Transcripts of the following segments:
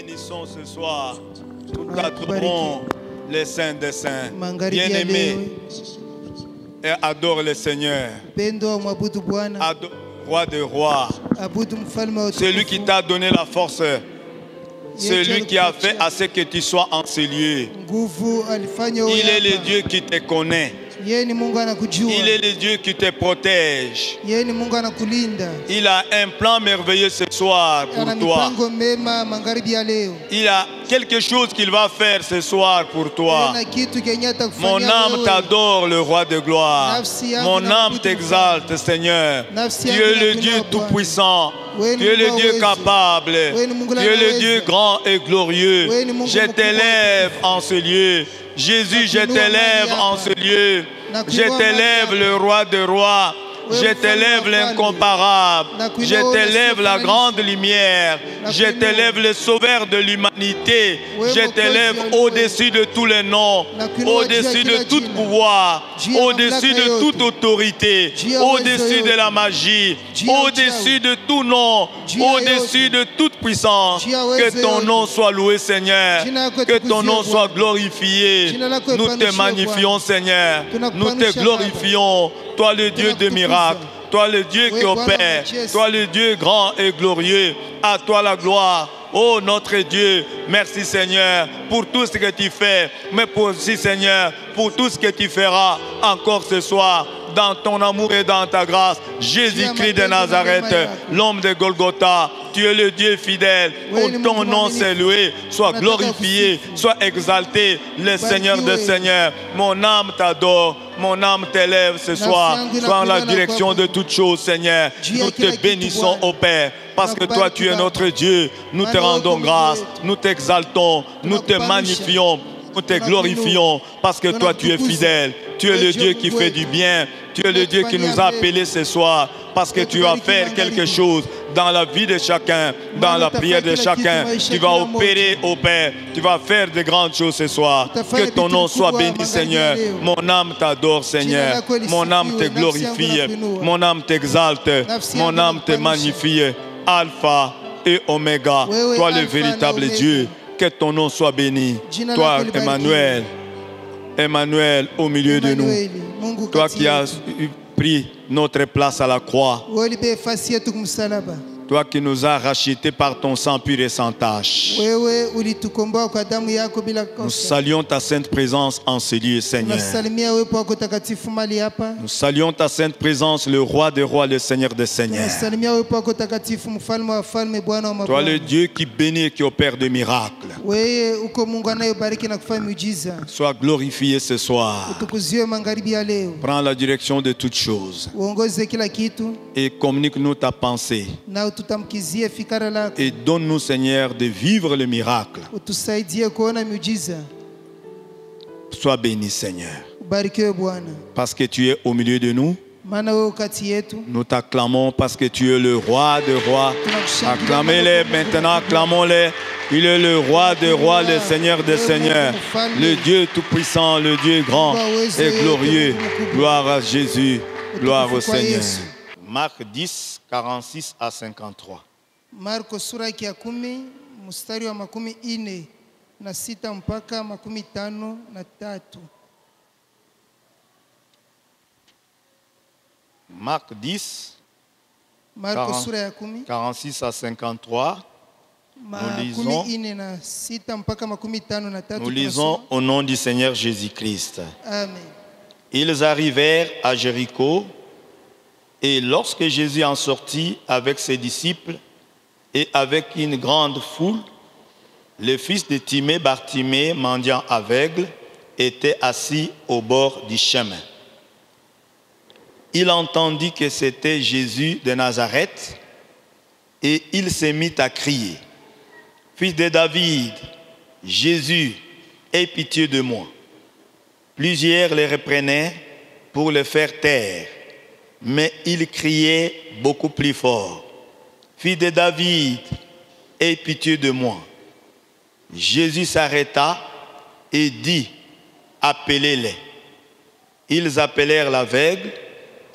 bénissons ce soir. Nous adorons les saints des saints. Bien-aimés, et adore le Seigneur. Adore le roi des rois. C'est lui qui t'a donné la force. C'est lui qui a fait à ce que tu sois en ces lieux. Il est le Dieu qui te connaît. Il est le Dieu qui te protège. Il a un plan merveilleux ce soir pour toi. Il a quelque chose qu'il va faire ce soir pour toi. Mon âme t'adore, le roi de gloire. Mon âme t'exalte, Seigneur. Tu es le Dieu tout-puissant. Tu es le Dieu capable. Tu es le Dieu grand et glorieux. Je t'élève en ce lieu. Jésus, je t'élève en ce lieu. Je t'élève le roi des rois. Je t'élève l'incomparable. Je t'élève la grande lumière. Je t'élève le sauveur de l'humanité. Je t'élève au-dessus de tous les noms, au-dessus de tout pouvoir, au-dessus de toute autorité, au-dessus de la magie, au-dessus de tout nom, au-dessus de toute puissance. Que ton nom soit loué, Seigneur. Que ton nom soit glorifié. Nous te magnifions, Seigneur. Nous te glorifions. Toi le Dieu des miracles, toi le Dieu qui opère, toi le Dieu grand et glorieux, à toi la gloire. Oh notre Dieu, merci Seigneur pour tout ce que tu fais, mais aussi Seigneur pour tout ce que tu feras encore ce soir. Dans ton amour et dans ta grâce, Jésus-Christ de Nazareth, l'homme de Golgotha, tu es le Dieu fidèle. Oh, ton nom s'est loué, sois glorifié, sois exalté, le Seigneur des Seigneurs. Mon âme t'adore, mon âme t'élève ce soir. Sois en la direction de toutes choses, Seigneur. Nous te bénissons, ô Père, parce que toi, tu es notre Dieu. Nous te rendons grâce, nous t'exaltons, nous te magnifions. Nous te glorifions parce que toi tu es fidèle. Tu es le Dieu qui fait du bien. Tu es le Dieu qui nous a appelés ce soir parce que tu vas faire quelque chose dans la vie de chacun, dans la prière de chacun. Tu vas opérer, ô Père. Tu vas faire de grandes choses ce soir. Que ton nom soit béni, Seigneur. Mon âme t'adore, Seigneur. Mon âme te glorifie. Mon âme t'exalte. Mon âme te magnifie. Alpha et Oméga. Toi le véritable Dieu. Que ton nom soit béni. Toi, Emmanuel, Emmanuel au milieu de nous. Toi qui as pris notre place à la croix. Toi qui nous as rachetés par ton sang pur et sans tache. Nous saluons ta sainte présence en ce lieu, Seigneur. Nous saluons ta sainte présence, le roi des rois, le Seigneur des seigneurs. Toi le Dieu qui bénit et qui opère de miracles. Sois glorifié ce soir. Prends la direction de toutes choses. Et communique-nous ta pensée. Et donne-nous, Seigneur, de vivre le miracle. Sois béni, Seigneur. Parce que tu es au milieu de nous. Nous t'acclamons parce que tu es le roi des rois. Acclamez-le maintenant, acclamons-le. Il est le roi des rois, le Seigneur des seigneurs. Le Dieu tout-puissant, le Dieu grand et glorieux. Gloire à Jésus, gloire au Seigneur. Marc 10, 46 à 53. Marko sura ya 10 mstari wa 46 mpaka 53. Marc 10, Marko sura ya 10 46 à 53. Nous lisons au nom du Seigneur Jésus-Christ. Amen. Ils arrivèrent à Jéricho. Et lorsque Jésus en sortit avec ses disciples et avec une grande foule, le fils de Timée, Bartimée, mendiant aveugle, était assis au bord du chemin. Il entendit que c'était Jésus de Nazareth et il se mit à crier: Fils de David, Jésus, aie pitié de moi. Plusieurs le reprenaient pour le faire taire. Mais il criait beaucoup plus fort: Fils de David, aie pitié de moi. Jésus s'arrêta et dit: Appelez-les. Ils appelèrent l'aveugle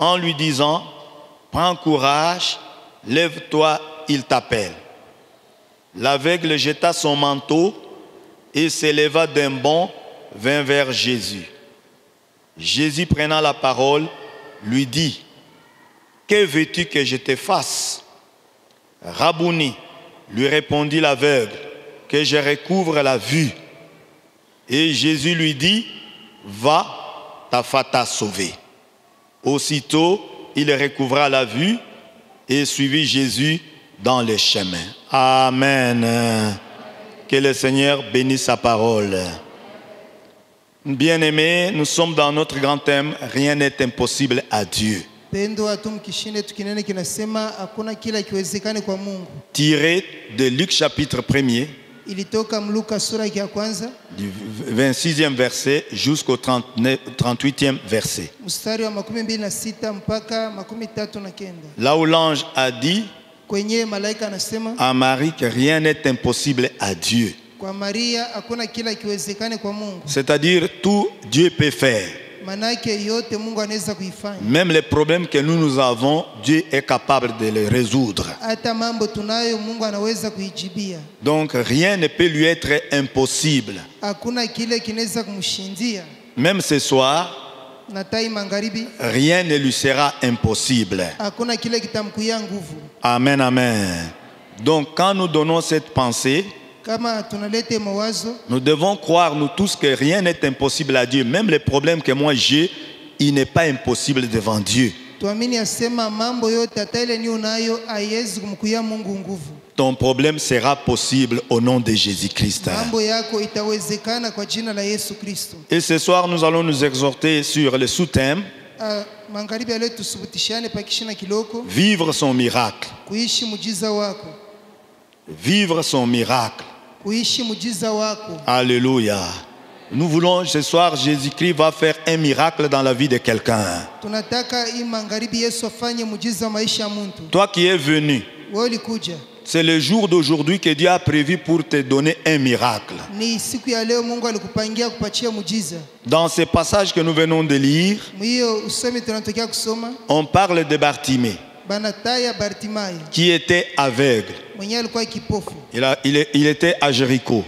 en lui disant: Prends courage, lève-toi, il t'appelle. L'aveugle jeta son manteau et s'éleva d'un bond, vint vers Jésus. Jésus, prenant la parole, lui dit, « Que veux-tu que je te fasse ?» Rabouni, lui répondit l'aveugle, « Que je recouvre la vue. » Et Jésus lui dit, « Va, ta foi t'a sauvé. » Aussitôt, il recouvra la vue et suivit Jésus dans les chemins. Amen. Que le Seigneur bénisse sa parole. Bien-aimés, nous sommes dans notre grand thème, rien n'est impossible à Dieu. Tiré de Luc chapitre 1er, du 26e verset jusqu'au 38e verset. Là où l'ange a dit à Marie que rien n'est impossible à Dieu. C'est-à-dire tout Dieu peut faire. Même les problèmes que nous avons, Dieu est capable de les résoudre. Donc rien ne peut lui être impossible. Même ce soir, rien ne lui sera impossible. Amen, amen. Donc quand nous donnons cette pensée, nous devons croire, nous tous, que rien n'est impossible à Dieu. Même les problèmes que moi j'ai, il n'est pas impossible devant Dieu. Ton problème sera possible au nom de Jésus-Christ. Et ce soir, nous allons nous exhorter sur le sous-thème vivre son miracle. Vivre son miracle. Alléluia. Nous voulons ce soir, Jésus-Christ va faire un miracle dans la vie de quelqu'un. Toi qui es venu, c'est le jour d'aujourd'hui que Dieu a prévu pour te donner un miracle. Dans ce passage que nous venons de lire, on parle de Bartimée, qui était aveugle. Il était à Jéricho.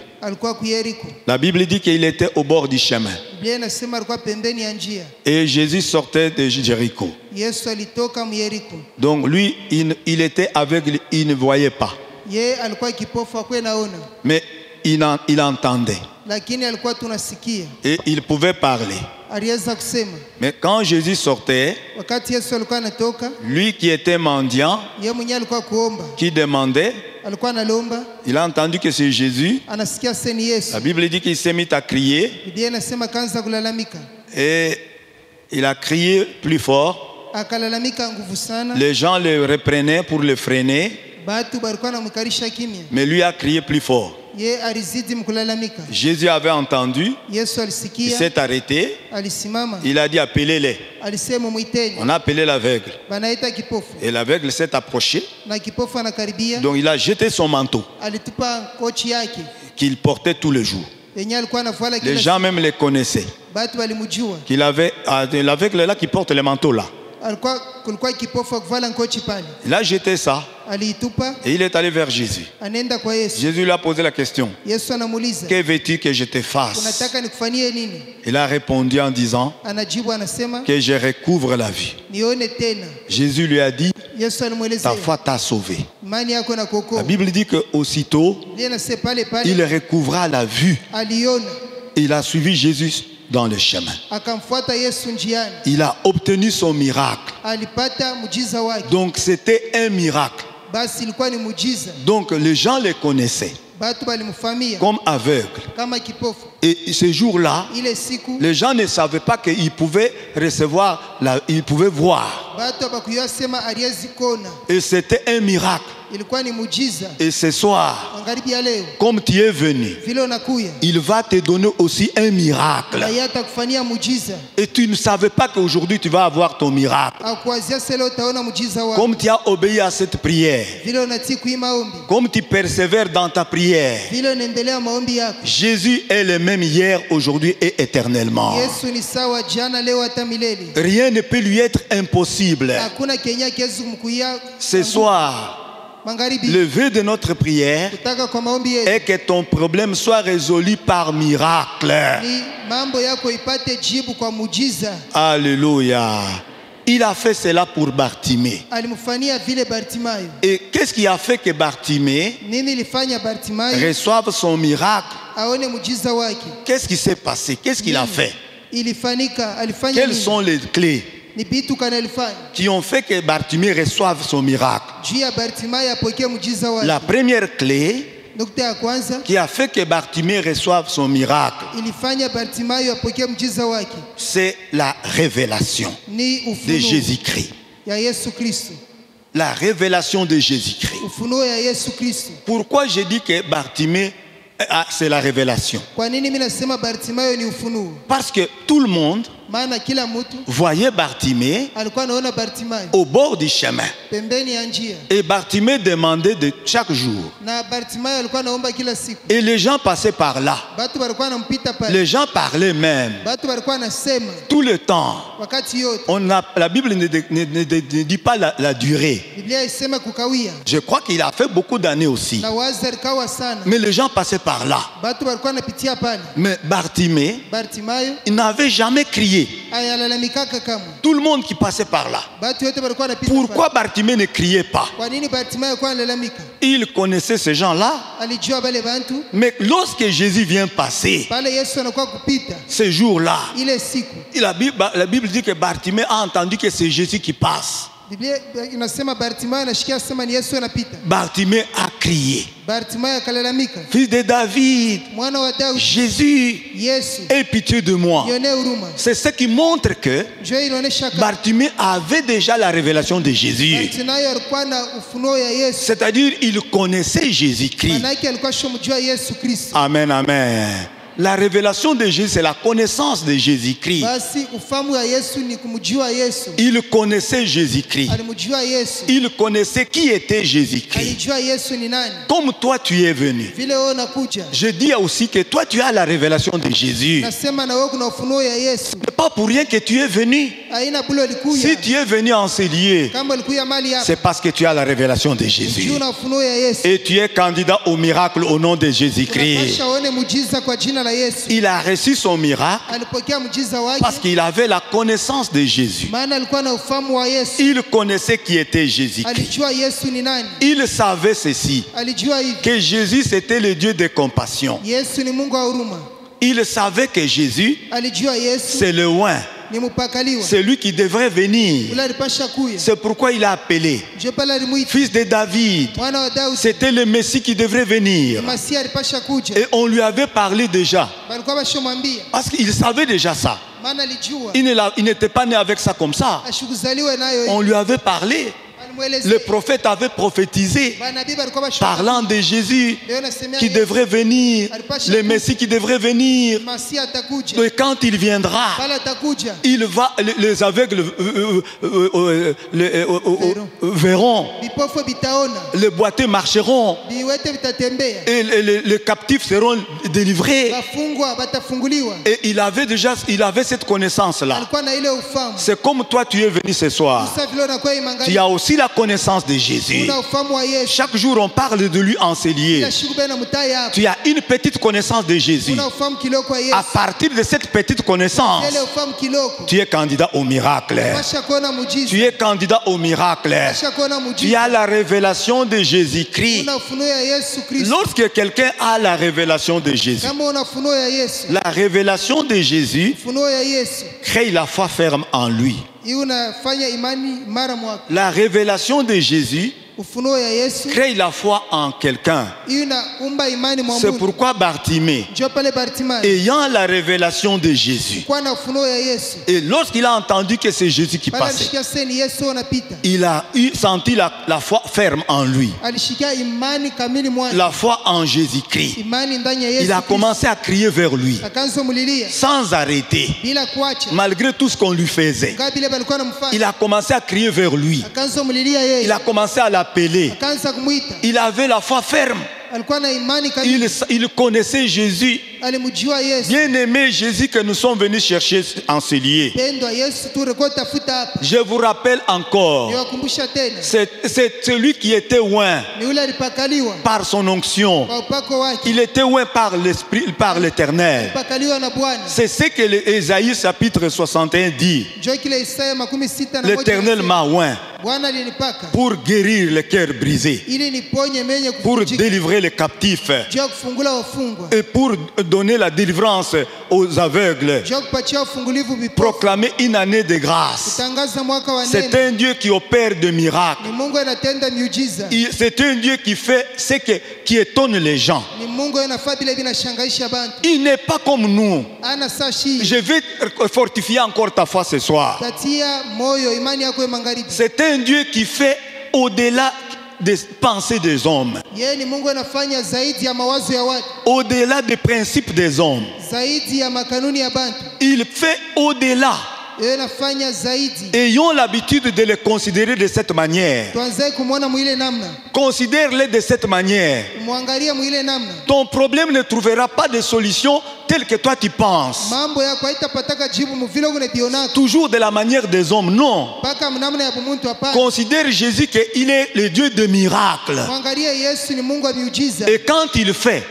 La Bible dit qu'il était au bord du chemin. Et Jésus sortait de Jéricho. Donc lui, il était aveugle, il ne voyait pas. Mais il entendait. Et il pouvait parler. Mais quand Jésus sortait, lui qui était mendiant, qui demandait, il a entendu que c'est Jésus. La Bible dit qu'il s'est mis à crier. Et il a crié plus fort. Les gens le reprenaient pour le freiner. Mais lui a crié plus fort. Jésus avait entendu. Il s'est arrêté. Il a dit appelez-les. On a appelé l'aveugle. Et l'aveugle s'est approché. Donc il a jeté son manteau qu'il portait tous les jours. Les gens même les connaissaient. Qu'il avait l'aveugle là qui porte le manteau là. Il a jeté ça. Et il est allé vers Jésus. Jésus lui a posé la question. Que veux-tu que je te fasse? Il a répondu en disant que je recouvre la vue. Jésus lui a dit, ta foi t'a sauvé. La Bible dit qu'aussitôt, il recouvra la vue. Il a suivi Jésus dans le chemin. Il a obtenu son miracle. Donc c'était un miracle. Donc les gens les connaissaient comme aveugles. Et ce jour-là, les gens ne savaient pas qu'ils pouvaient recevoir, ils pouvaient voir. Et c'était un miracle. Et ce soir, comme tu es venu, il va te donner aussi un miracle. Et tu ne savais pas qu'aujourd'hui tu vas avoir ton miracle. Comme tu as obéi à cette prière, comme tu persévères dans ta prière, Jésus est le même hier, aujourd'hui et éternellement. Rien ne peut lui être impossible. Ce soir, le vœu de notre prière est que ton problème soit résolu par miracle. Alléluia. Il a fait cela pour Bartimée. Et qu'est-ce qui a fait que Bartimée reçoive son miracle? Qu'est-ce qui s'est passé? Qu'est-ce qu'il a fait? Quelles sont les clés qui ont fait que Bartimée reçoive son miracle? La première clé qui a fait que Bartimée reçoive son miracle, c'est la révélation de Jésus-Christ. La révélation de Jésus-Christ. Pourquoi j'ai dit que Bartimée, c'est la révélation? Parce que tout le monde voyait Bartimée au bord du chemin. Et Bartimée demandait de chaque jour. Et les gens passaient par là. Les gens parlaient même. Tout le temps. La Bible ne dit pas la durée. Je crois qu'il a fait beaucoup d'années aussi. Mais les gens passaient par là. Mais Bartimée, il n'avait jamais crié. Tout le monde qui passait par là. Pourquoi Bartimée ne criait pas? Il connaissait ces gens-là. Mais lorsque Jésus vient passer, ce jour-là, la Bible dit que Bartimée a entendu que c'est Jésus qui passe. Bartimée a crié: Fils de David, Jésus, aie pitié de moi. C'est ce qui montre que Bartimée avait déjà la révélation de Jésus. C'est-à-dire il connaissait Jésus-Christ. Amen, amen. La révélation de Jésus, c'est la connaissance de Jésus-Christ. Il connaissait Jésus-Christ. Il connaissait qui était Jésus-Christ. Comme toi tu es venu, je dis aussi que toi tu as la révélation de Jésus. Ce n'est pas pour rien que tu es venu. Si tu es venu en ces lieux, c'est parce que tu as la révélation de Jésus. Et tu es candidat au miracle au nom de Jésus-Christ. Il a reçu son miracle parce qu'il avait la connaissance de Jésus. Il connaissait qui était Jésus-Christ. Il savait ceci, que Jésus c'était le Dieu de compassion. Il savait que Jésus c'est le oint, c'est lui qui devrait venir. C'est pourquoi il a appelé Fils de David. C'était le Messie qui devrait venir. Et on lui avait parlé déjà, parce qu'il savait déjà ça. Il n'était pas né avec ça comme ça. On lui avait parlé. Le prophète avait prophétisé parlant de Jésus qui devrait venir, le Messie qui devrait venir. Et quand il viendra, il va, les aveugles verront, les boiteux marcheront et les captifs seront délivrés. Et il avait cette connaissance-là. C'est comme toi tu es venu ce soir. Tu as aussi la connaissance de Jésus. Chaque jour on parle de lui en ces lieux. Tu as une petite connaissance de Jésus. À partir de cette petite connaissance, tu es candidat au miracle. Tu es candidat au miracle. Tu as la révélation de Jésus-Christ. Lorsque quelqu'un a la révélation de Jésus, la révélation de Jésus crée la foi ferme en lui. La révélation de Jésus crée la foi en quelqu'un. C'est pourquoi Bartimée, ayant la révélation de Jésus, et lorsqu'il a entendu que c'est Jésus qui passait, il a senti la foi ferme en lui, la foi en Jésus-Christ. Il a commencé à crier vers lui sans arrêter, malgré tout ce qu'on lui faisait. Il a commencé à crier vers lui. Il a commencé à l'appeler. Il avait la foi ferme. il connaissait Jésus. Bien-aimé Jésus que nous sommes venus chercher en ce lieu. Je vous rappelle encore, c'est celui qui était oint par son onction. Il était oint par l'Esprit, par l'Éternel. C'est ce que Ésaïe chapitre 61 dit. L'Éternel m'a oint pour guérir les cœurs brisés, pour délivrer les captifs et pour donner la délivrance aux aveugles, proclamer une année de grâce. C'est un Dieu qui opère de miracles. C'est un Dieu qui fait ce qui étonne les gens. Il n'est pas comme nous. Je vais fortifier encore ta foi ce soir. C'est un Dieu qui fait au-delà des pensées des hommes, au-delà des principes des hommes. Il fait au-delà. Ayons l'habitude de les considérer de cette manière. Considère-les de cette manière. Ton problème ne trouvera pas de solution telle que toi tu penses. Toujours de la manière des hommes, non. Considère Jésus qu'il est le Dieu de miracles. Et quand il fait,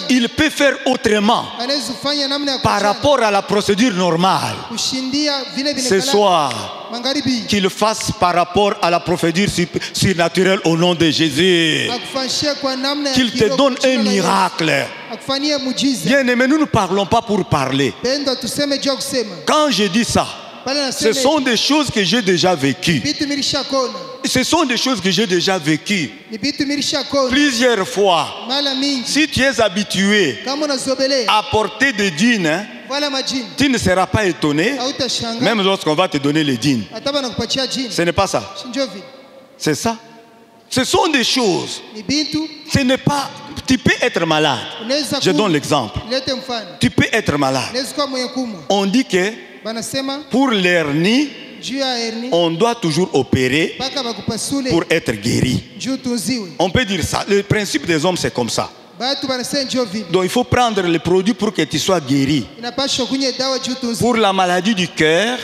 il peut faire autrement par rapport à la procédure normale. Ce soir, qu'il fasse par rapport à la procédure surnaturelle au nom de Jésus. Qu'il te donne un miracle. Bien aimé, nous ne parlons pas pour parler. Quand je dis ça, ce sont des choses que j'ai déjà vécues. Ce sont des choses que j'ai déjà vécues plusieurs fois. Si tu es habitué à porter des dînes, tu ne seras pas étonné, même lorsqu'on va te donner les dînes. Ce n'est pas ça. C'est ça. Ce sont des choses. Ce n'est pas. Tu peux être malade. Je donne l'exemple. Tu peux être malade. On dit que pour l'hernie, on doit toujours opérer pour être guéri. On peut dire ça. Le principe des hommes, c'est comme ça. Donc il faut prendre les produits pour que tu sois guéri. Pour la maladie du cœur,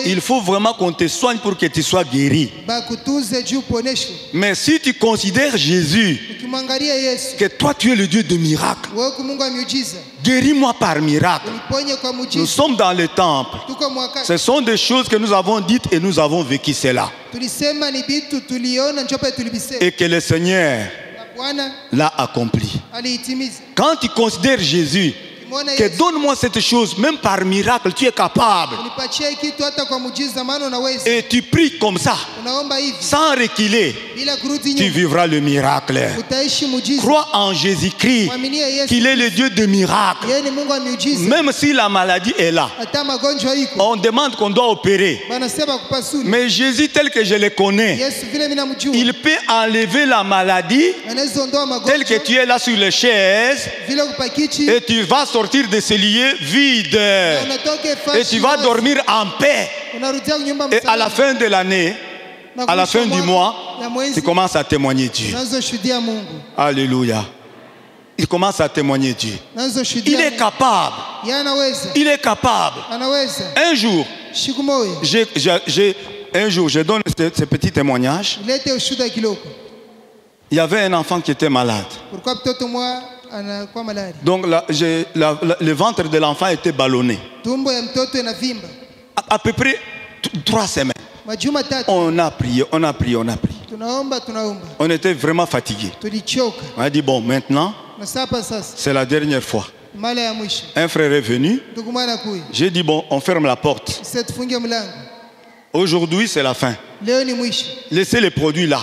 il faut vraiment qu'on te soigne pour que tu sois guéri. Mais si tu considères Jésus, que toi tu es le Dieu de miracles, guéris-moi par miracle. Nous sommes dans le temple. Ce sont des choses que nous avons dites et nous avons vécu cela. Et que le Seigneur l'a accompli. Quand tu considères Jésus, que donne-moi cette chose, même par miracle, tu es capable. Et tu pries comme ça, sans reculer, tu vivras le miracle. Crois en Jésus-Christ, qu'il est le Dieu de miracles. Même si la maladie est là, on demande qu'on doit opérer. Mais Jésus, tel que je le connais, il peut enlever la maladie, tel que tu es là sur les chaises, et tu vas sortir de ce lieu vide et tu vas dormir en paix. Et à la fin de l'année, à la fin du mois, tu commences à témoigner Dieu. Alléluia. Il commence à témoigner Dieu. Il est capable. Il est capable. Un jour, je donne ce petit témoignage. Il y avait un enfant qui était malade. Donc le ventre de l'enfant était ballonné. À peu près 3 semaines. On a prié, on a prié, on a prié. On était vraiment fatigués. On a dit bon, maintenant, c'est la dernière fois. Un frère est venu. J'ai dit bon, on ferme la porte. Aujourd'hui, c'est la fin. Laissez les produits là.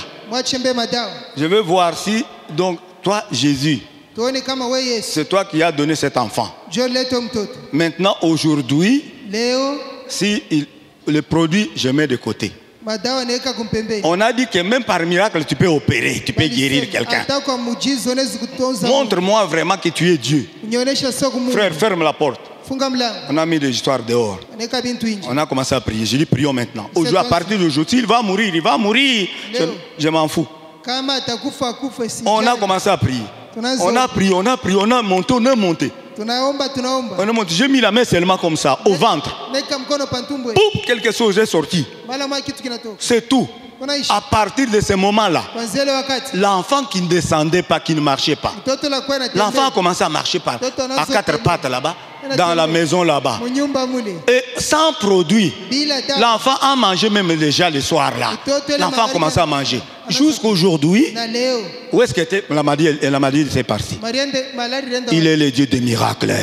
Je veux voir si, donc, toi, Jésus, c'est toi qui as donné cet enfant. Maintenant, aujourd'hui, si le produit, je mets de côté. On a dit que même par miracle, tu peux opérer, tu peux guérir quelqu'un. Montre-moi vraiment que tu es Dieu. Frère, ferme la porte. On a mis des histoires dehors. On a commencé à prier. J'ai dit, prions maintenant. Aujourd'hui, à partir d'aujourd'hui, il va mourir, il va mourir. Je m'en fous. On a commencé à prier. On a prié, on a prié, on a monté, on a monté. J'ai mis la main seulement comme ça, au ventre. Pouf, quelque chose est sorti. C'est tout. À partir de ce moment-là, l'enfant qui ne descendait pas, qui ne marchait pas, l'enfant a commencé à marcher à quatre pattes là-bas, dans la maison là-bas. Et sans produit, l'enfant a mangé même déjà le soir là. L'enfant a commencé à manger. Jusqu'aujourd'hui, où est-ce qu'était la maladie c'est parti. Il est le Dieu des miracles.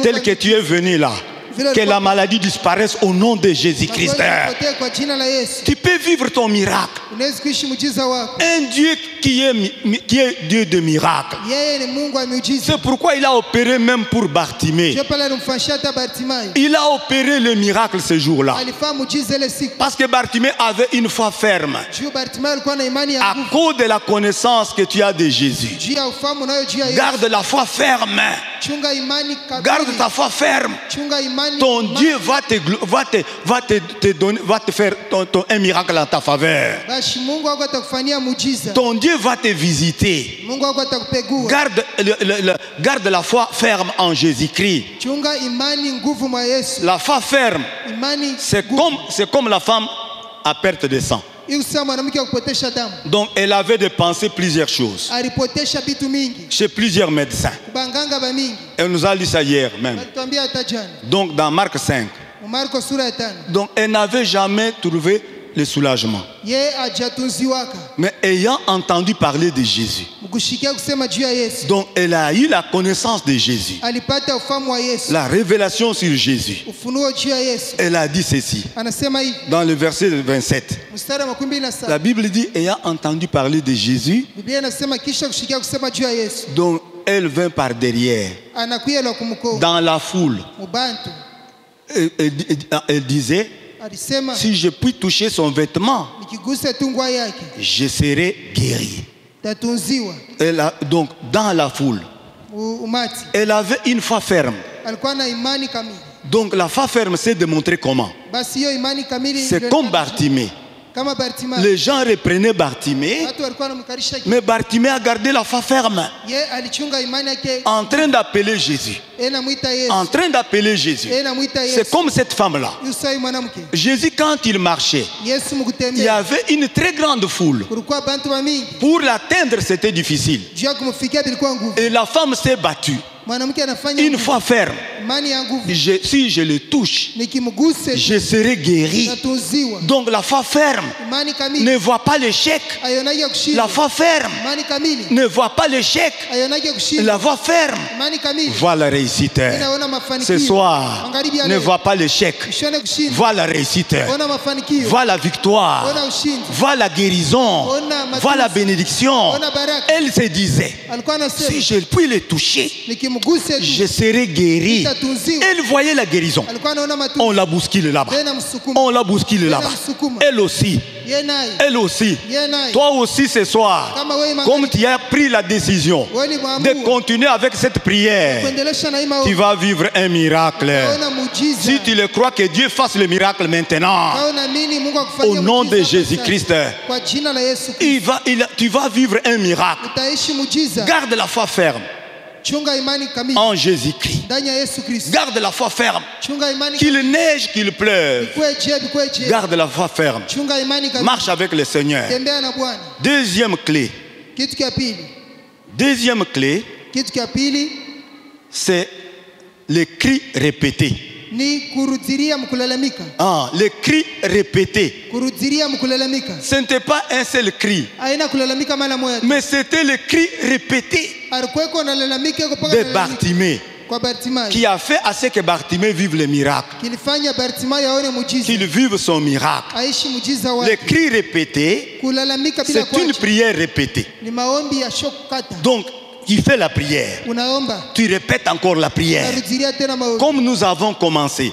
Tel que tu es venu là. Que la maladie disparaisse au nom de Jésus-Christ. Tu peux vivre ton miracle. Un Dieu qui est Dieu de miracles. C'est pourquoi il a opéré même pour Bartimée. Il a opéré le miracle ce jour-là. Parce que Bartimée avait une foi ferme. À cause de la connaissance que tu as de Jésus. Garde la foi ferme. Garde ta foi ferme. Ton Dieu va te faire un miracle en ta faveur. Ton Dieu va te visiter. Garde la foi ferme en Jésus-Christ. La foi ferme, c'est comme la femme à perte de sang. Donc elle avait dépensé plusieurs choses chez plusieurs médecins. Elle nous a dit ça hier même. Donc dans Marc 5. Donc elle n'avait jamais trouvé le soulagement. Mais ayant entendu parler de Jésus, donc elle a eu la connaissance de Jésus, la révélation sur Jésus. Elle a dit ceci dans le verset 27. La Bible dit, ayant entendu parler de Jésus, donc elle vint par derrière dans la foule. Elle disait, si je puis toucher son vêtement, je serai guéri. Donc dans la foule, elle avait une foi ferme. Donc la foi ferme s'est démontrée comment? C'est comme Bartimée. Les gens reprenaient Bartimée, mais Bartimée a gardé la foi ferme, en train d'appeler Jésus. En train d'appeler Jésus. C'est comme cette femme-là. Jésus, quand il marchait, il y avait une très grande foule. Pour l'atteindre, c'était difficile. Et la femme s'est battue. Une fois ferme, si je le touche, je serai guéri. Donc la foi ferme ne voit pas l'échec. La foi ferme ne voit pas l'échec. La foi ferme voit la réussite. Ce soir, ne voit pas l'échec. Voit la réussite. Voit la victoire. Voit la guérison. Voit la bénédiction. Elle se disait, si je puis le toucher, je serai guéri. Elle voyait la guérison. On la bouscule là-bas. On la bouscule là-bas. Elle aussi. Elle aussi. Toi aussi ce soir, comme tu as pris la décision de continuer avec cette prière, tu vas vivre un miracle. Si tu le crois, que Dieu fasse le miracle maintenant. Au nom de Jésus-Christ, tu vas vivre un miracle. Garde la foi ferme en Jésus-Christ. Garde la foi ferme. Qu'il neige, qu'il pleuve. Garde la foi ferme. Marche avec le Seigneur. Deuxième clé. Deuxième clé, c'est les cris répétés. Ah, les cris répétés. Ce n'était pas un seul cri, mais c'était le cri répété de Bartimée, qui a fait à ce que Bartimée vive le miracle, qu'il vive son miracle. Les cris répétés, c'est une prière répétée. Donc, tu fais la prière, tu répètes encore la prière, comme nous avons commencé,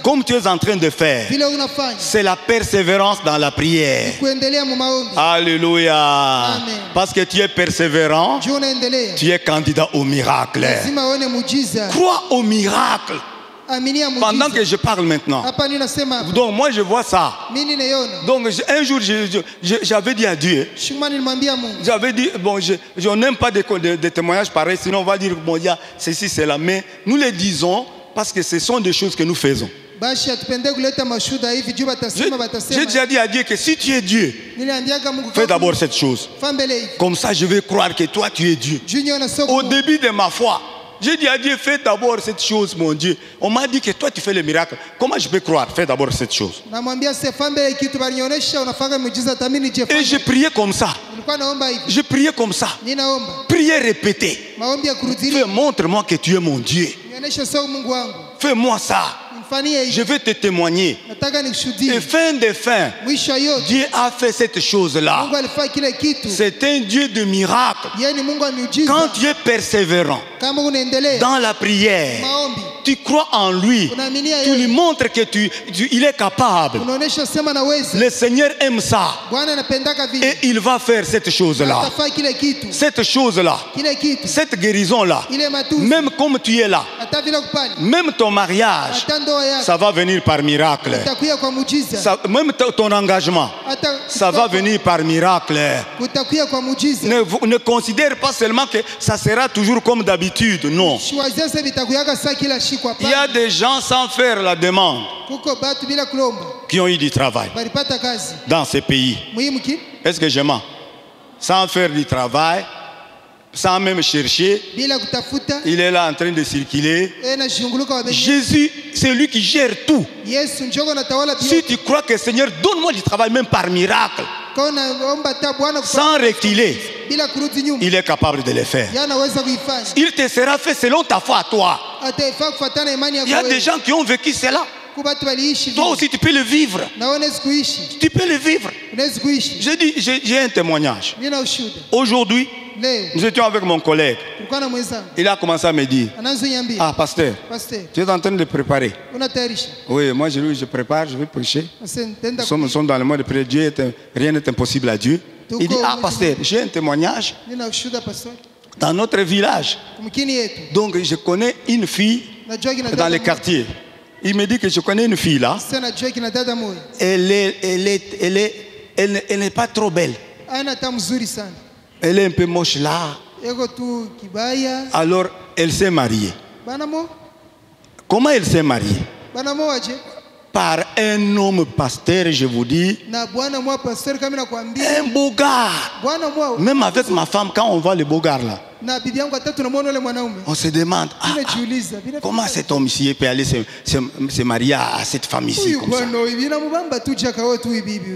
comme tu es en train de faire. C'est la persévérance dans la prière. Alléluia. Parce que tu es persévérant, tu es candidat au miracle. Crois au miracle. Pendant que je parle maintenant. Donc moi je vois ça. Donc un jour j'avais dit à Dieu. J'avais dit, bon, je n'aime pas des témoignages pareils, sinon on va dire, bon, il y a ceci, c'est là. Mais nous les disons parce que ce sont des choses que nous faisons. J'ai déjà dit à Dieu que si tu es Dieu, fais d'abord cette chose. Comme ça, je vais croire que toi, tu es Dieu. Au début de ma foi, j'ai dit à Dieu, fais d'abord cette chose, mon Dieu. On m'a dit que toi, tu fais le miracle. Comment je peux croire? Fais d'abord cette chose. Et j'ai prié comme ça. Je priais comme ça. Prière répétée. Montre-moi que tu es mon Dieu. Fais-moi ça. Je vais te témoigner. Et fin de fin, Dieu a fait cette chose-là. C'est un Dieu de miracles. Quand tu es persévérant dans la prière, tu crois en lui, tu lui montres que il est capable. Le Seigneur aime ça. Et il va faire cette chose-là. Cette chose-là, cette guérison-là, même comme tu es là, même ton mariage, ça va venir par miracle. Même ton engagement, ça va venir par miracle. Ne considère pas seulement que ça sera toujours comme d'habitude. Non. Il y a des gens sans faire la demande qui ont eu du travail dans ces pays. Est-ce que je mens? Sans faire du travail, sans même chercher, il est là en train de circuler. Jésus, c'est lui qui gère tout. Si tu crois que Seigneur, donne-moi du travail même par miracle, sans reculer, il est capable de le faire. Il te sera fait selon ta foi à toi. Il y a des gens qui ont vécu cela. Toi aussi tu peux le vivre. Tu peux le vivre. J'ai un témoignage. Aujourd'hui, nous étions avec mon collègue. Il a commencé à me dire, ah pasteur, tu es en train de préparer. Oui, moi je prépare, je vais prêcher. Nous sommes dans le mois de prière. Rien n'est impossible à Dieu. Il dit, ah pasteur, j'ai un témoignage dans notre village. Donc je connais une fille dans les quartiers. Il me dit que je connais une fille là. Elle n'est pas trop belle. Elle est un peu moche là. Alors elle s'est mariée. Comment elle s'est mariée? Par un homme pasteur, je vous dis. Un beau gars. Même avec ma femme, quand on voit le beau gars là, on se demande, comment cet homme-ci peut aller se marier à cette femme ici comme ça.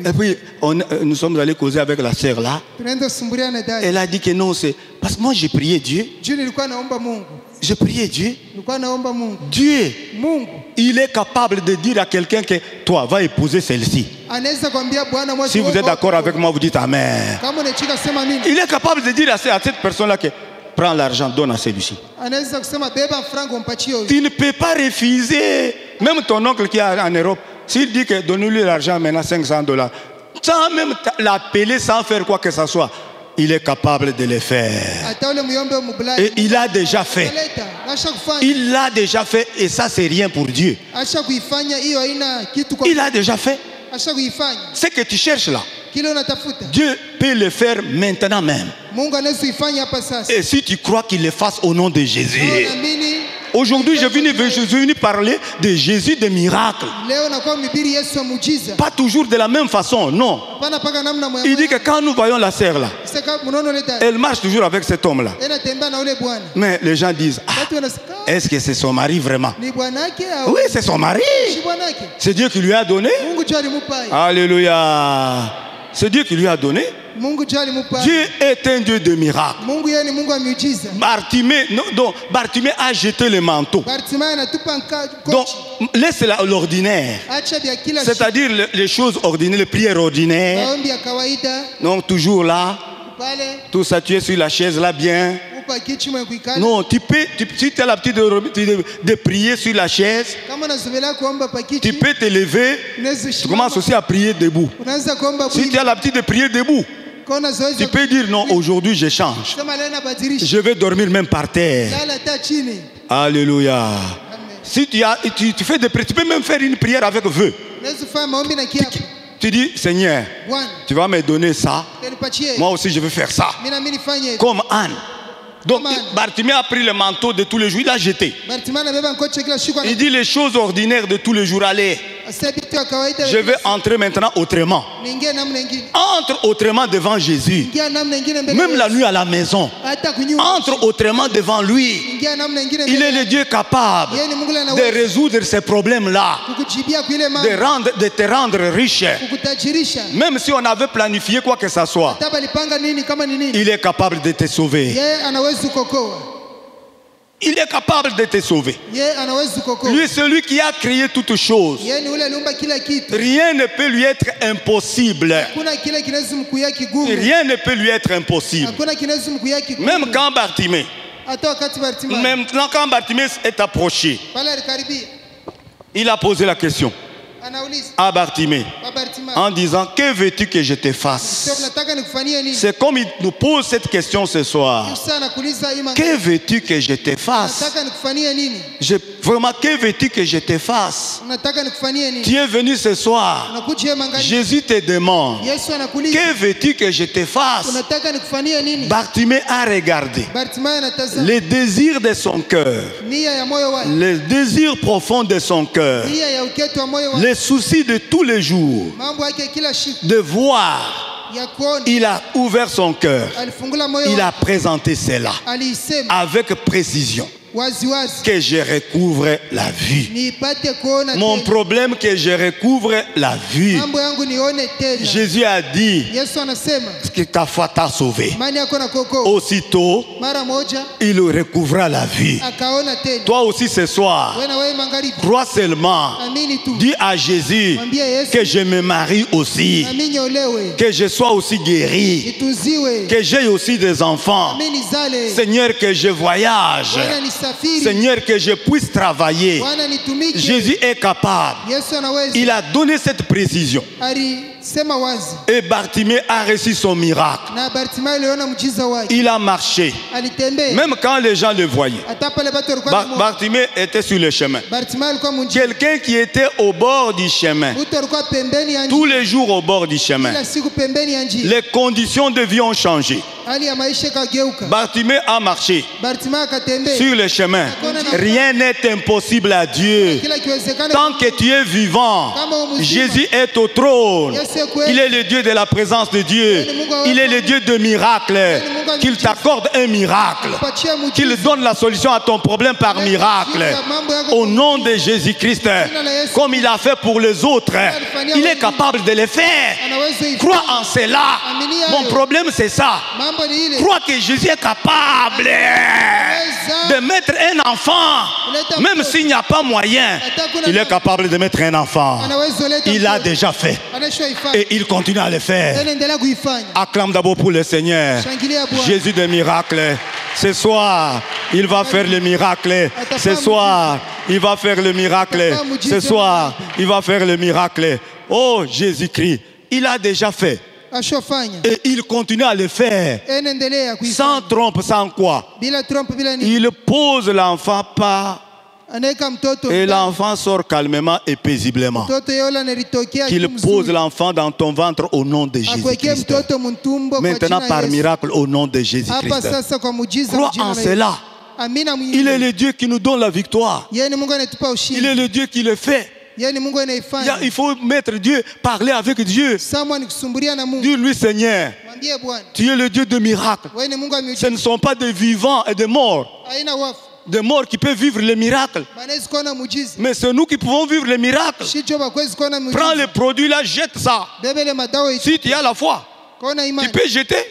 Et puis, nous sommes allés causer avec la sœur là. Elle a dit que non, c'est... Parce que moi, j'ai prié Dieu. J'ai prié Dieu. Dieu, il est capable de dire à quelqu'un que toi, va épouser celle-ci. Si vous êtes d'accord avec moi, vous dites Amen. Il est capable de dire à cette personne-là que prends l'argent, donne à celui-ci. Tu ne peux pas refuser. Même ton oncle qui est en Europe, s'il dit que donne-lui l'argent maintenant, $500, sans même l'appeler, sans faire quoi que ce soit, il est capable de le faire. Et il a déjà fait. Il l'a déjà fait et ça c'est rien pour Dieu. Il a déjà fait. Ce que tu cherches là, Dieu peut le faire maintenant même. Et si tu crois qu'il le fasse au nom de Jésus. Aujourd'hui, je suis venu parler de Jésus des miracles. Pas toujours de la même façon, non. Il dit que quand nous voyons la sœur là, elle marche toujours avec cet homme là. Mais les gens disent, est-ce que c'est son mari vraiment? Oui, c'est son mari. C'est Dieu qui lui a donné. Alléluia. C'est Dieu qui lui a donné. Dieu est un Dieu de miracles. Bartimée a jeté le manteau. Donc, laisse l'ordinaire. C'est-à-dire les choses ordinaires, les prières ordinaires. Donc, toujours là. Tout ça, tu es sur la chaise là, bien. Non, si tu as l'habitude de prier sur la chaise, tu peux te lever, tu commences aussi à prier debout. Si tu as l'habitude de prier debout, tu peux dire non, aujourd'hui je change. Je vais dormir même par terre. Alléluia. Si tu fais des prières, tu peux même faire une prière avec vœux. Tu dis, Seigneur, tu vas me donner ça. Moi aussi, je veux faire ça. Comme Anne. Donc, Bartimée a pris le manteau de tous les jours, il l'a jeté. Il dit les choses ordinaires de tous les jours, allez. Je vais entrer maintenant autrement. Entre autrement devant Jésus. Même la nuit à la maison. Entre autrement devant lui. Il est le Dieu capable de résoudre ces problèmes-là. De te rendre riche. Même si on avait planifié quoi que ce soit. Il est capable de te sauver. Il est capable de te sauver. Lui est celui qui a créé toutes choses. Rien ne peut lui être impossible. Rien ne peut lui être impossible. Même quand Bartimée est approché, il a posé la question à Bartimée en disant, que veux-tu que je te fasse? C'est comme il nous pose cette question ce soir. Que veux-tu que je te fasse? Vraiment, que veux-tu que je te fasse? Tu es venu ce soir. Jésus te demande, que veux-tu que je te fasse? Bartimée a regardé les désirs de son cœur, les désirs profonds de son cœur, les soucis de tous les jours, de voir. Il a ouvert son cœur. Il a présenté cela avec précision. Que je recouvre la vue. Mon problème, que je recouvre la vue. Jésus a dit que ta foi t'a sauvé. Aussitôt, il recouvra la vue. Toi aussi ce soir, crois seulement. Dis à Jésus que je me marie aussi. Que je sois aussi guéri. Que j'ai aussi des enfants. Seigneur, que je voyage. Seigneur, que je puisse travailler. Jésus est capable. Il a donné cette précision. Et Bartimée a reçu son miracle. Il a marché. Même quand les gens le voyaient. Bartimée était sur le chemin. Quelqu'un qui était au bord du chemin. Tous les jours au bord du chemin. Les conditions de vie ont changé. Bartimée a marché sur le chemin. Rien n'est impossible à Dieu. Tant que tu es vivant, Jésus est au trône. Il est le Dieu de la présence de Dieu. Il est le Dieu de miracles. Qu'il t'accorde un miracle. Qu'il donne la solution à ton problème par miracle. Au nom de Jésus-Christ. Comme il a fait pour les autres. Il est capable de le faire. Crois en cela. Mon problème c'est ça. Crois que Jésus est capable de mettre un enfant. Même s'il n'y a pas moyen. Il est capable de mettre un enfant. Il l'a déjà fait. Et il continue à le faire. Acclame d'abord pour le Seigneur. Jésus des miracles. Ce soir, il va faire le miracle. Ce soir, il va faire le miracle. Ce soir, il va faire le miracle. Oh Jésus-Christ, il a déjà fait. Et il continue à le faire. Sans trompe, sans quoi. Il pose l'enfant pas. Et l'enfant sort calmement et paisiblement. Qu'il pose l'enfant dans ton ventre au nom de Jésus-Christ. Maintenant par miracle au nom de Jésus-Christ. Crois en cela. Il est le Dieu qui nous donne la victoire. Il est le Dieu qui le fait. Il faut mettre Dieu, parler avec Dieu. Dis-lui, Seigneur, tu es le Dieu de miracles. Ce ne sont pas des vivants et des morts. Des morts qui peuvent vivre les miracles. Mais c'est nous qui pouvons vivre les miracles. Prends le produit là, jette ça. Si tu as la foi, tu peux jeter.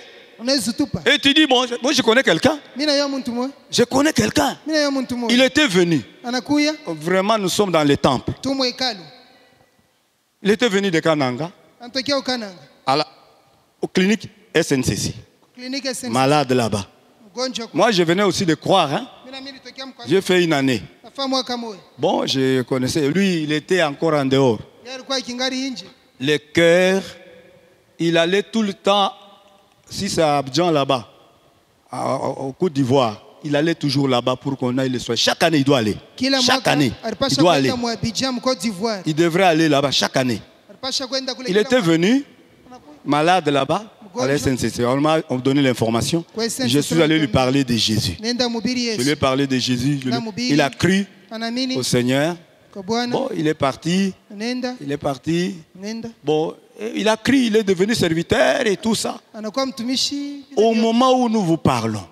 Et tu dis, bon, moi je connais quelqu'un. Je connais quelqu'un. Il était venu. Vraiment, nous sommes dans les temples. Il était venu de Kananga. Aux cliniques SNCC. Malade là-bas. Moi, je venais aussi de croire. Hein? J'ai fait une année. Bon, je connaissais. Lui, il était encore en dehors. Le cœur, il allait tout le temps, si c'est à Abidjan là-bas, au Côte d'Ivoire, il allait toujours là-bas pour qu'on aille le soir. Chaque année, il doit aller. Chaque année, il doit aller. Il devrait aller là-bas chaque année. Il était venu malade là-bas. On m'a donné l'information. Je suis allé lui parler de Jésus. Je lui ai parlé de Jésus. Il a cru au Seigneur. Bon, il est parti. Il est parti. Bon, il a cru, il est devenu serviteur et tout ça. Au moment où nous vous parlons,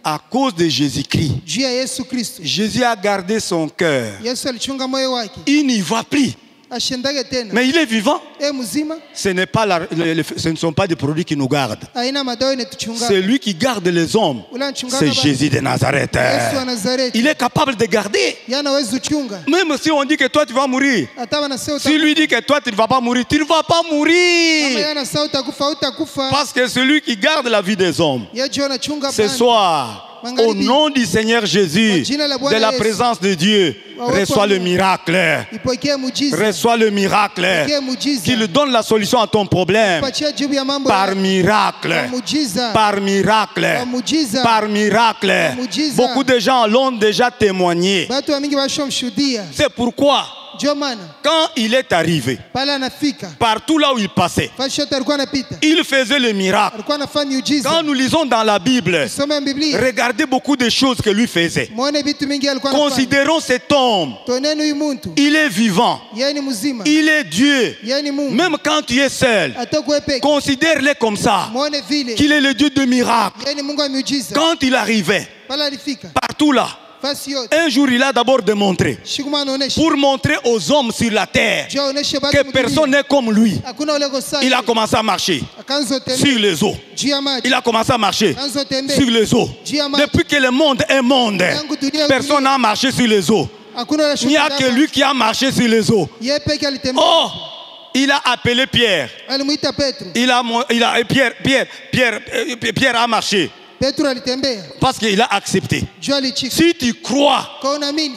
à cause de Jésus-Christ, Jésus a gardé son cœur. Il n'y va plus. Mais il est vivant. Ce ne sont pas des produits qui nous gardent. C'est lui qui garde les hommes. C'est Jésus de Nazareth. Il est capable de garder. Même si on dit que toi tu vas mourir. Si lui dit que toi tu ne vas pas mourir, tu ne vas pas mourir. Parce que celui qui garde la vie des hommes. Ce soir, au nom du Seigneur Jésus, de la présence de Dieu, reçois le miracle. Reçois le miracle. Qu'il donne la solution à ton problème. Par miracle. Par miracle. Par miracle. Beaucoup de gens l'ont déjà témoigné. C'est pourquoi quand il est arrivé, partout là où il passait, il faisait le miracle. Quand nous lisons dans la Bible, regardez beaucoup de choses que lui faisait. Considérons cet homme. Il est vivant. Il est Dieu. Même quand tu es seul, considère-le comme ça. Qu'il est le Dieu de miracles. Quand il arrivait, partout là, un jour, il a d'abord démontré, pour montrer aux hommes sur la terre que personne n'est comme lui. Il a commencé à marcher sur les eaux. Il a commencé à marcher sur les eaux. Depuis que le monde est monde, personne n'a marché sur les eaux. Il n'y a que lui qui a marché sur les eaux. Oh! Il a appelé Pierre. Pierre a marché. Parce qu'il a accepté. Si tu crois,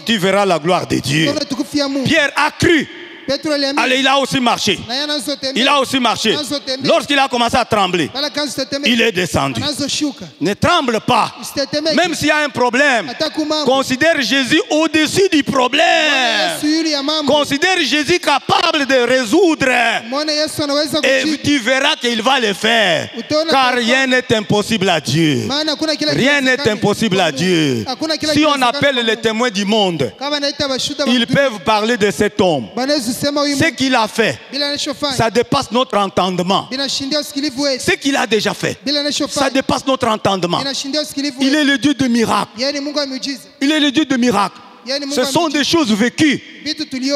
tu verras la gloire de Dieu. Pierre a cru. Allez, il a aussi marché. Il a aussi marché. Lorsqu'il a commencé à trembler, il est descendu. Ne tremble pas. Même s'il y a un problème, considère Jésus au-dessus du problème. Considère Jésus capable de résoudre. Et tu verras qu'il va le faire. Car rien n'est impossible à Dieu. Rien n'est impossible à Dieu. Si on appelle les témoins du monde, ils peuvent parler de cet homme. Ce qu'il a fait, ça dépasse notre entendement. Ce qu'il a déjà fait, ça dépasse notre entendement. Il est le Dieu de miracles. Il est le Dieu de miracles. Ce sont des choses vécues.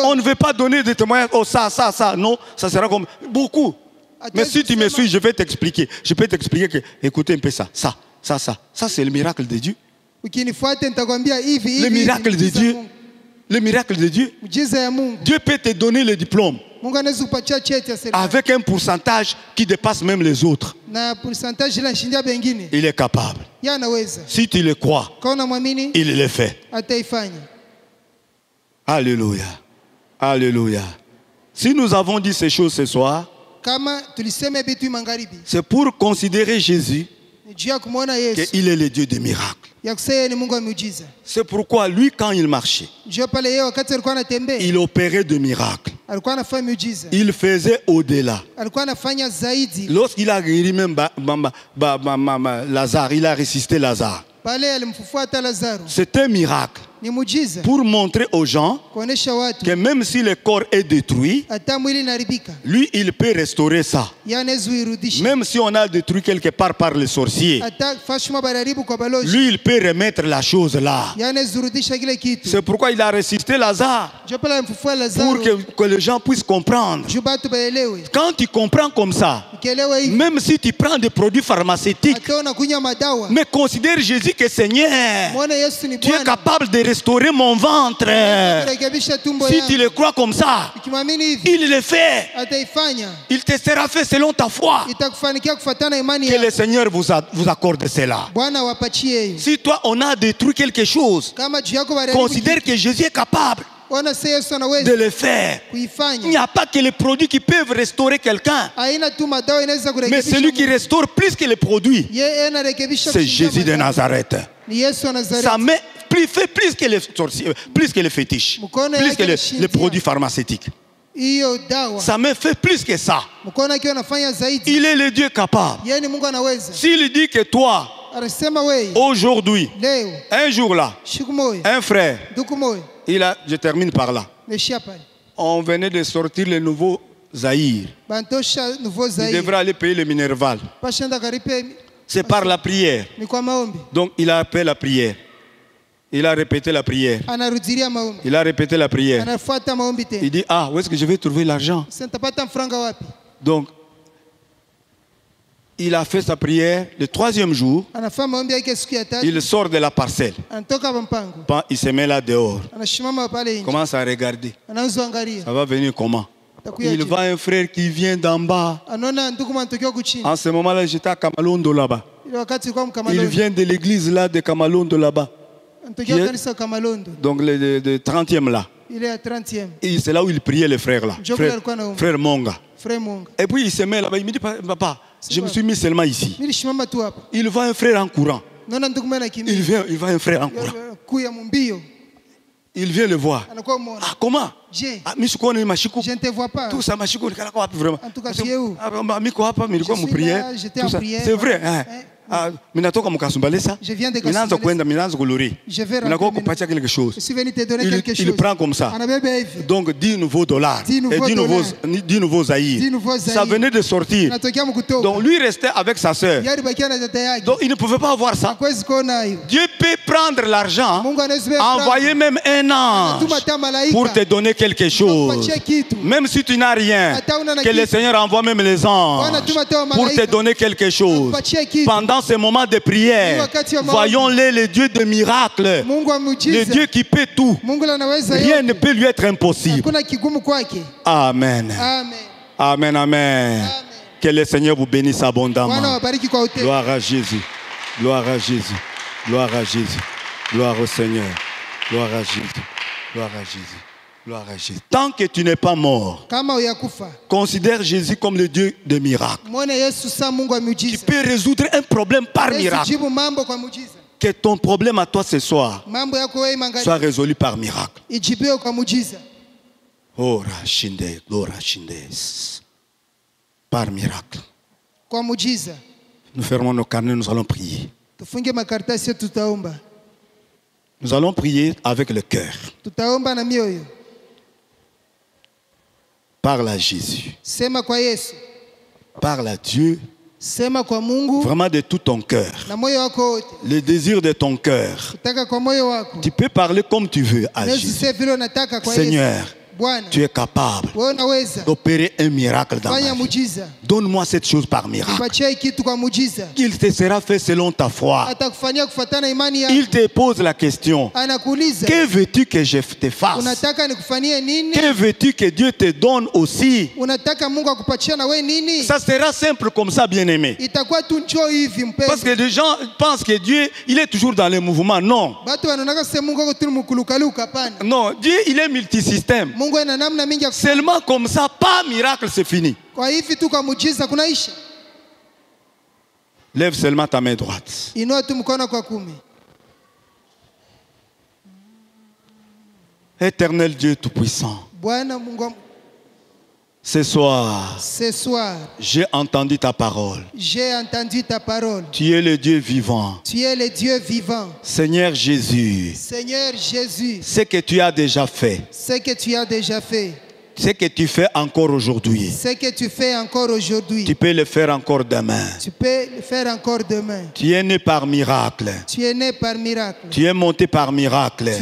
On ne veut pas donner des témoignages. Oh, ça. Non, ça sera comme beaucoup. Mais si tu me suis, je vais t'expliquer. Je peux t'expliquer que, écoutez un peu ça. Ça, c'est le miracle de Dieu. Le miracle de Dieu. Le miracle de Dieu. Dieu peut te donner le diplôme avec un pourcentage qui dépasse même les autres. Il est capable. Si tu le crois, il le fait. Alléluia. Alléluia. Si nous avons dit ces choses ce soir, c'est pour considérer Jésus qu'il est le Dieu des miracles. C'est pourquoi lui, quand il marchait, il opérait de miracles. Il faisait au-delà. Lorsqu'il a guéri même Lazare, il a ressuscité Lazare. C'est un miracle pour montrer aux gens que même si le corps est détruit, lui, il peut restaurer ça. Même si on a détruit quelque part par les sorciers, lui, il peut remettre la chose là. C'est pourquoi il a ressuscité Lazare, pour que les gens puissent comprendre. Quand tu comprends comme ça, même si tu prends des produits pharmaceutiques, mais considère Jésus que Seigneur, tu es capable de restaurer mon ventre. Si tu le crois comme ça, il le fait. Il te sera fait selon ta foi. Que le Seigneur vous accorde cela. Si toi on a détruit quelque chose, considère que Jésus est capable de le faire. Il n'y a pas que les produits qui peuvent restaurer quelqu'un, mais celui qui restaure plus que les produits, c'est Jésus de Nazareth. sa main fait plus que les sorciers, plus que les fétiches, plus que les produits pharmaceutiques. Sa main fait plus que ça. Il est le Dieu capable. S'il dit que toi, aujourd'hui, un jour là, un frère, je termine par là. On venait de sortir le nouveau Zaïre. Il devrait aller payer le Minerval. C'est par la prière. Donc il a appelé la prière. Il a répété la prière. Il a répété la prière. Il dit, ah, où est-ce que je vais trouver l'argent? Donc, il a fait sa prière le 3e jour. Il sort de la parcelle. Il se met là dehors. Il commence à regarder. Ça va venir comment? Il voit un frère qui vient d'en bas. En ce moment-là, j'étais à Kamalondo là-bas. Il vient de l'église là de Kamalondo là-bas. Donc le 30e là. Il est à 30e. Et c'est là où il priait le frère là. Frère Monga. Et puis il se met là-bas. Il me dit, papa, je me suis mis seulement ici. Il voit un frère en courant. Il voit un frère en courant. Il vient le voir. Ah, comment? Je ne te vois pas. Tout ça, vraiment. En tout cas, tu es où? C'est vrai. Hein? Je viens de Je vais quelque chose. Je suis venu te donner quelque chose. Il prend comme ça. Donc 10 nouveaux dollars. 10 nouveaux Zaïre. Ça venait de sortir. Donc lui restait avec sa soeur. Donc il ne pouvait pas avoir ça. Dieu peut prendre l'argent, envoyer même un ange pour te donner quelque chose. Même si tu n'as rien, que le Seigneur envoie même les anges pour te donner quelque chose. Pendant ces moments de prière, voyons-les, le Dieu de miracles, le Dieu qui peut tout. Rien ne peut lui être impossible. Amen. Amen, amen. Que le Seigneur vous bénisse abondamment. Gloire à Jésus. Gloire à Jésus. Gloire à Jésus. Gloire au Seigneur. Gloire à Jésus. Gloire à Jésus. Gloire à Jésus. Tant que tu n'es pas mort, considère Jésus comme le Dieu de miracles. Qui peut résoudre un problème par miracle. Que ton problème à toi ce soir soit résolu par miracle. Oh, Rachinde, gloire Rachinde. Par miracle. Nous fermons nos carnets, nous allons prier. Nous allons prier avec le cœur. Parle à Jésus. Parle à Dieu. Vraiment de tout ton cœur. Le désir de ton cœur. Tu peux parler comme tu veux à Jésus. Seigneur, tu es capable d'opérer un miracle dans ma vie. Donne-moi cette chose par miracle. Il te sera fait selon ta foi. Il te pose la question. Que veux-tu que je te fasse? Que veux-tu que Dieu te donne aussi? Ça sera simple comme ça, bien-aimé. Parce que les gens pensent que Dieu, il est toujours dans les mouvements. Non. Non, Dieu, il est multisystème. Seulement comme ça, pas miracle, c'est fini. Lève seulement ta main droite. Éternel Dieu Tout-Puissant, ce soir, j'ai entendu ta parole. Tu es le Dieu vivant. Seigneur Jésus, ce que tu as déjà fait. Ce que tu fais encore aujourd'hui. Tu peux le faire encore demain. Tu es né par miracle. Tu es monté par miracle.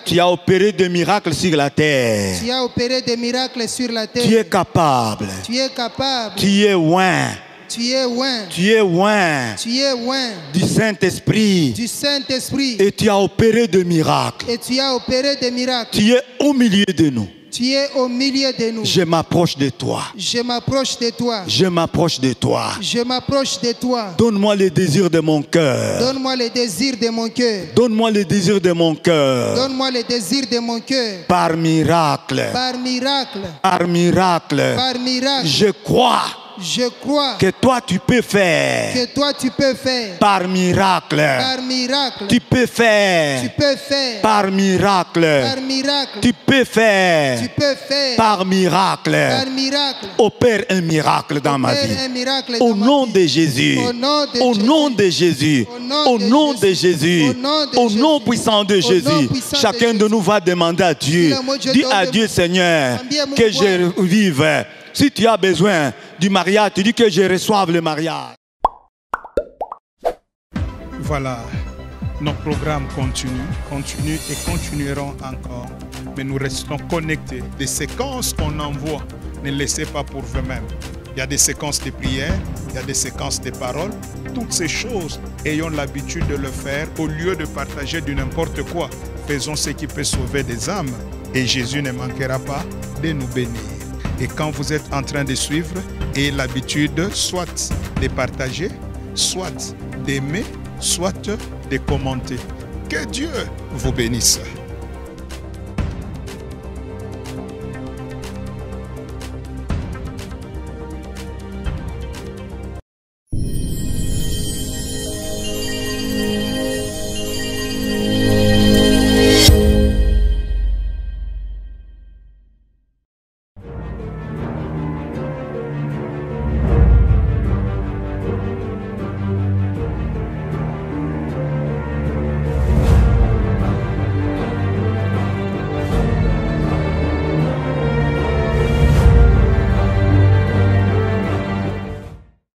Tu as opéré des miracles sur la terre. Tu es capable. Tu es oint. Tu es oint du Saint-Esprit. Et tu as opéré des miracles. Tu es au milieu de nous. Je m'approche de toi. Je m'approche de toi. Donne-moi les désirs de mon cœur. Donne-moi les désirs de mon cœur. Par miracle. Je crois. Je crois que toi tu peux faire. Que toi tu peux faire. Par miracle. Par miracle. Tu peux faire. Tu peux faire. Par miracle. Par miracle. Tu peux faire. Tu peux faire. Par miracle. Par miracle. Opère un miracle dans ma vie. Un miracle Au dans nom ma de vie. Jésus. Au nom de Jésus. Au nom de Jésus. Au nom puissant de Jésus. Chacun de nous va demander à Dieu. Dis à Dieu, Seigneur, que je vive. Si tu as besoin du mariage, tu dis que je reçoive le mariage. Voilà, nos programmes continuent et continueront encore. Mais nous restons connectés. Les séquences qu'on envoie, ne laissez pas pour vous-même. Il y a des séquences de prières, il y a des séquences de paroles. Toutes ces choses, ayons l'habitude de le faire au lieu de partager du n'importe quoi. Faisons ce qui peut sauver des âmes et Jésus ne manquera pas de nous bénir. Et quand vous êtes en train de suivre, ayez l'habitude soit de partager, soit d'aimer, soit de commenter. Que Dieu vous bénisse.